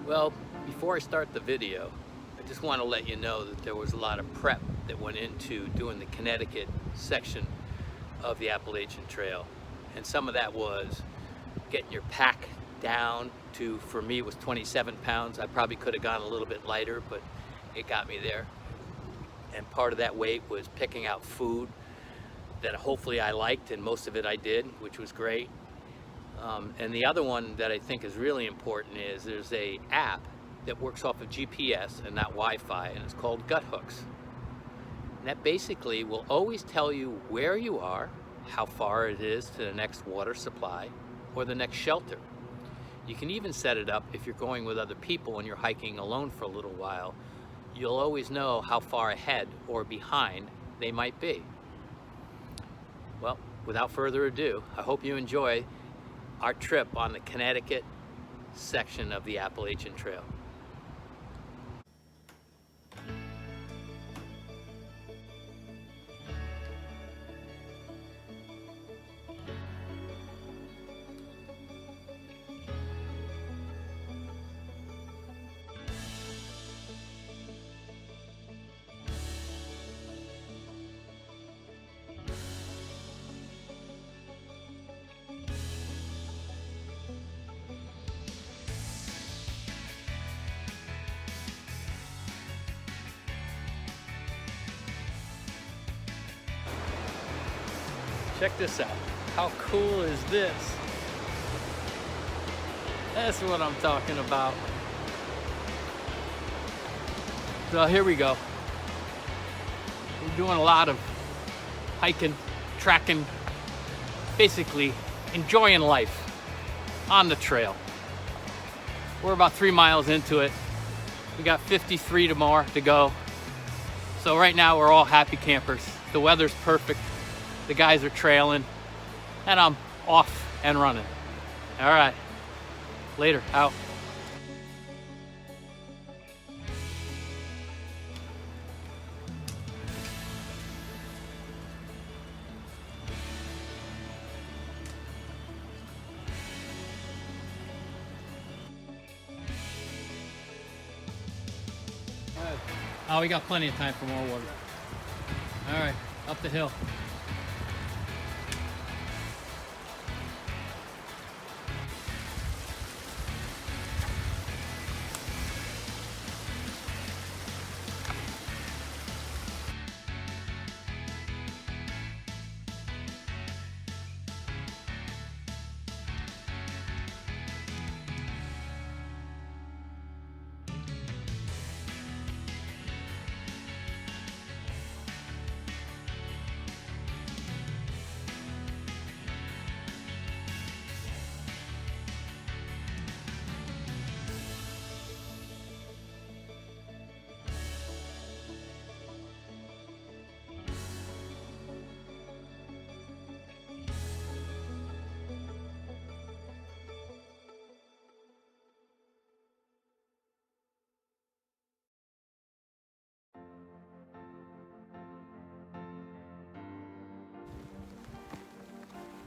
Well, before I start the video, I just want to let you know that there was a lot of prep that went into doing the Connecticut section of the Appellation Trail. And some of that was getting your pack down to, for me, it was 27 pounds. I probably could have gone a little bit lighter, but it got me there. And part of that weight was picking out food that hopefully I liked, and most of it I did, which was great. And the other one that I think is really important is there's a app that works off of GPS and not Wi-Fi, and it's called Gut Hooks. And that basically will always tell you where you are, how far it is to the next water supply or the next shelter. You can even set it up if you're going with other people and you're hiking alone for a little while. You'll always know how far ahead or behind they might be. Well, without further ado, I hope you enjoy our trip on the Connecticut section of the Appellation Trail. Check this out. How cool is this? That's what I'm talking about. So here we go. We're doing a lot of hiking, trekking, basically enjoying life on the trail. We're about 3 miles into it. We got 53 more to go. So right now we're all happy campers. The weather's perfect. The guys are trailing, and I'm off and running. All right, later, out. Oh, we got plenty of time for more water. All right, up the hill.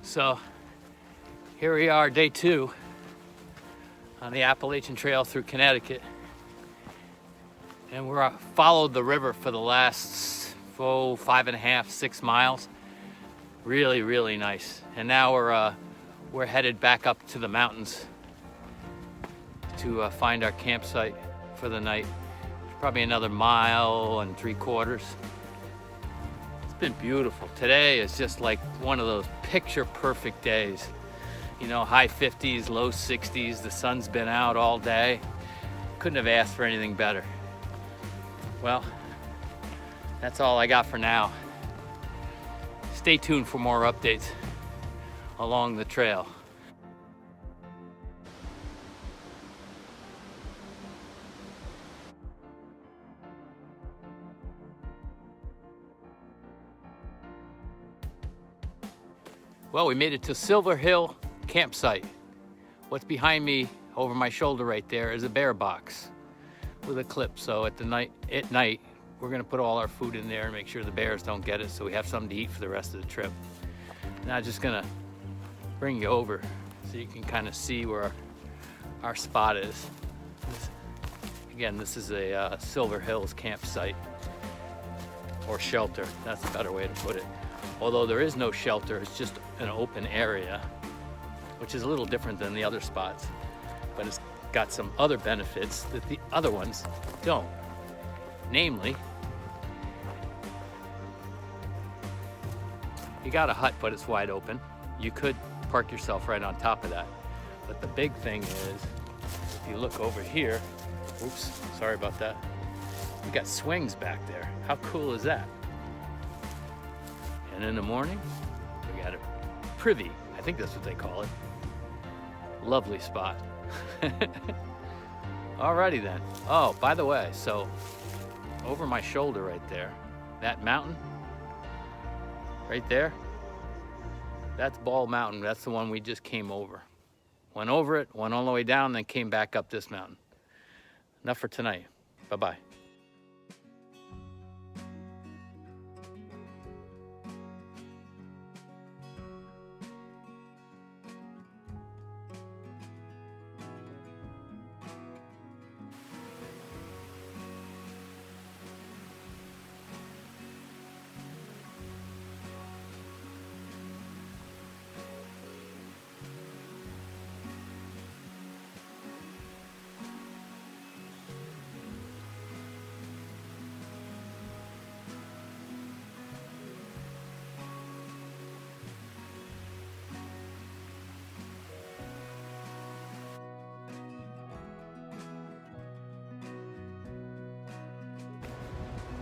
So here we are, day 2 on the Appellation Trail through Connecticut. And we're followed the river for the last 5.5, 6 miles. Really, really nice. And now we're headed back up to the mountains to find our campsite for the night. Probably another 1.75 miles. It's been beautiful. Today is just like one of those picture perfect days. You know, high 50s, low 60s. The sun's been out all day. Couldn't have asked for anything better. Well, that's all I got for now. Stay tuned for more updates along the trail. Well, we made it to Silver Hill campsite. What's behind me over my shoulder right there is a bear box with a clip. So at night, we're gonna put all our food in there and make sure the bears don't get it, so we have something to eat for the rest of the trip. Now just gonna bring you over so you can kind of see where our spot is. Again, this is a Silver Hills campsite, or shelter. That's a better way to put it. Although there is no shelter, it's just an open area, which is a little different than the other spots, but it's got some other benefits that the other ones don't. Namely, you got a hut, but it's wide open. You could park yourself right on top of that. But the big thing is, if you look over here, oops, sorry about that. We got swings back there. How cool is that? And in the morning, we got a privy. I think that's what they call it. Lovely spot. Alrighty then. Oh, by the way, so over my shoulder right there, that mountain right there, that's Ball Mountain. That's the one we just came over. Went over it, went all the way down, then came back up this mountain. Enough for tonight. Bye-bye.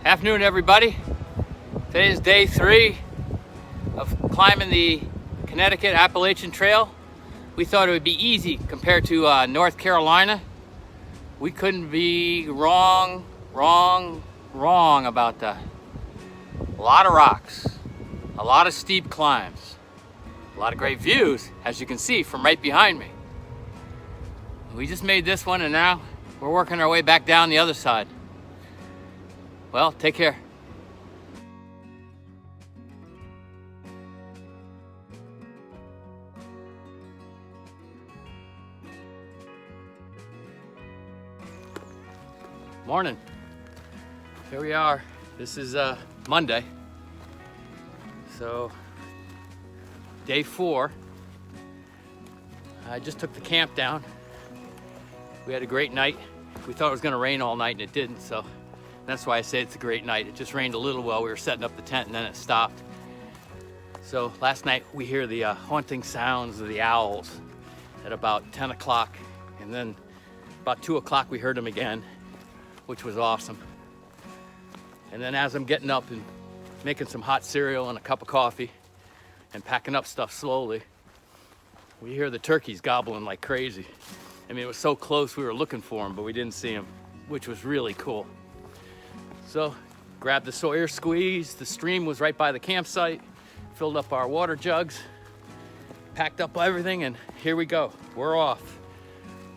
Afternoon, everybody. Today is day 3 of climbing the Connecticut Appellation Trail. We thought it would be easy compared to North Carolina. We couldn't be wrong about that. A lot of rocks, a lot of steep climbs, a lot of great views, as you can see from right behind me. We just made this one and now we're working our way back down the other side. Well, take care. Morning. Here we are. This is Monday. So, day 4. I just took the camp down. We had a great night. We thought it was gonna rain all night and it didn't, so that's why I say it's a great night. It just rained a little while we were setting up the tent and then it stopped. So last night we hear the haunting sounds of the owls at about 10 o'clock. And then about 2 o'clock we heard them again, which was awesome. And then as I'm getting up and making some hot cereal and a cup of coffee and packing up stuff slowly, we hear the turkeys gobbling like crazy. I mean, it was so close we were looking for them, but we didn't see them, which was really cool. So, grabbed the Sawyer squeeze. The stream was right by the campsite. Filled up our water jugs, packed up everything, and here we go. We're off.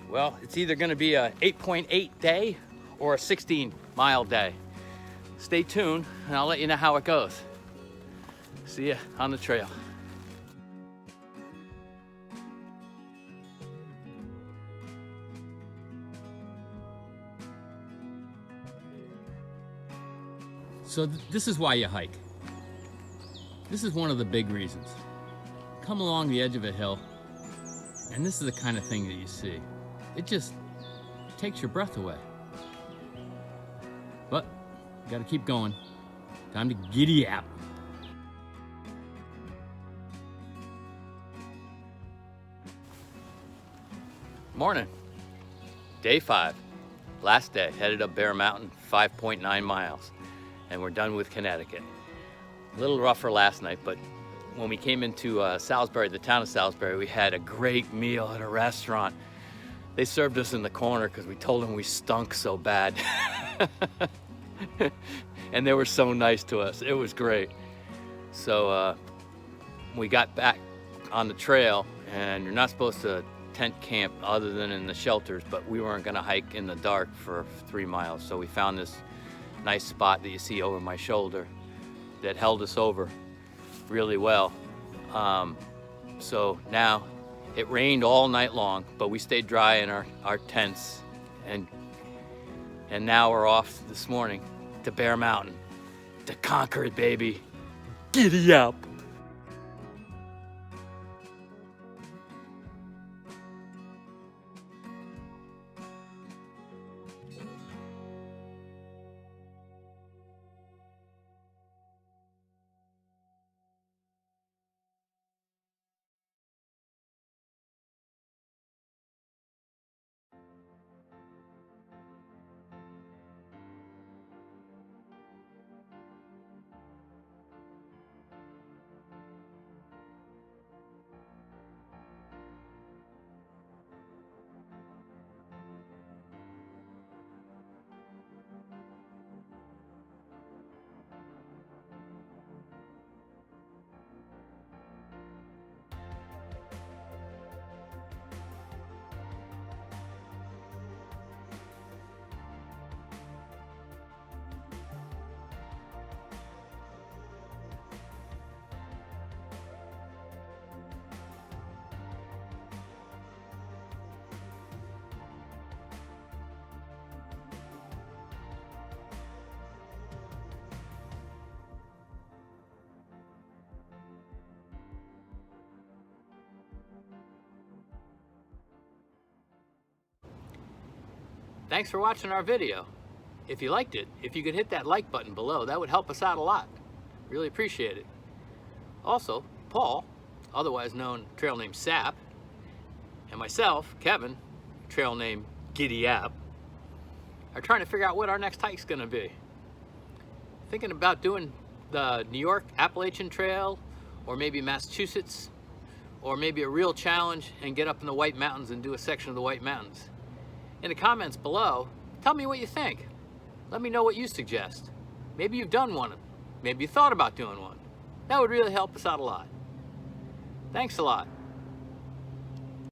Well, it's either gonna be a 8.8 day or a 16-mile day. Stay tuned, and I'll let you know how it goes. See ya on the trail. So this is why you hike. This is one of the big reasons. Come along the edge of a hill, and this is the kind of thing that you see. It just takes your breath away. But you gotta keep going. Time to giddy up. Morning. Day 5. Last day, headed up Bear Mountain, 5.9 miles. And we're done with Connecticut. A little rougher last night, but when we came into Salisbury, the town of Salisbury, we had a great meal at a restaurant. They served us in the corner because we told them we stunk so bad. And they were so nice to us. It was great. So we got back on the trail, and you're not supposed to tent camp other than in the shelters, but we weren't gonna hike in the dark for 3 miles. So we found this nice spot that you see over my shoulder that held us over really well. So now it rained all night long, but we stayed dry in our tents, and And now we're off this morning to Bear Mountain to conquer it, baby. Giddy up. Thanks for watching our video. If you liked it, if you could hit that like button below, that would help us out a lot. Really appreciate it. Also, Paul, otherwise known trail name Sap, and myself, Kevin, trail name Giddy Up, are trying to figure out what our next hike's gonna be. Thinking about doing the New York Appellation Trail, or maybe Massachusetts, or maybe a real challenge and get up in the White Mountains and do a section of the White Mountains. In the comments below, tell me what you think. Let me know what you suggest. Maybe you've done one. Maybe you thought about doing one. That would really help us out a lot. Thanks a lot.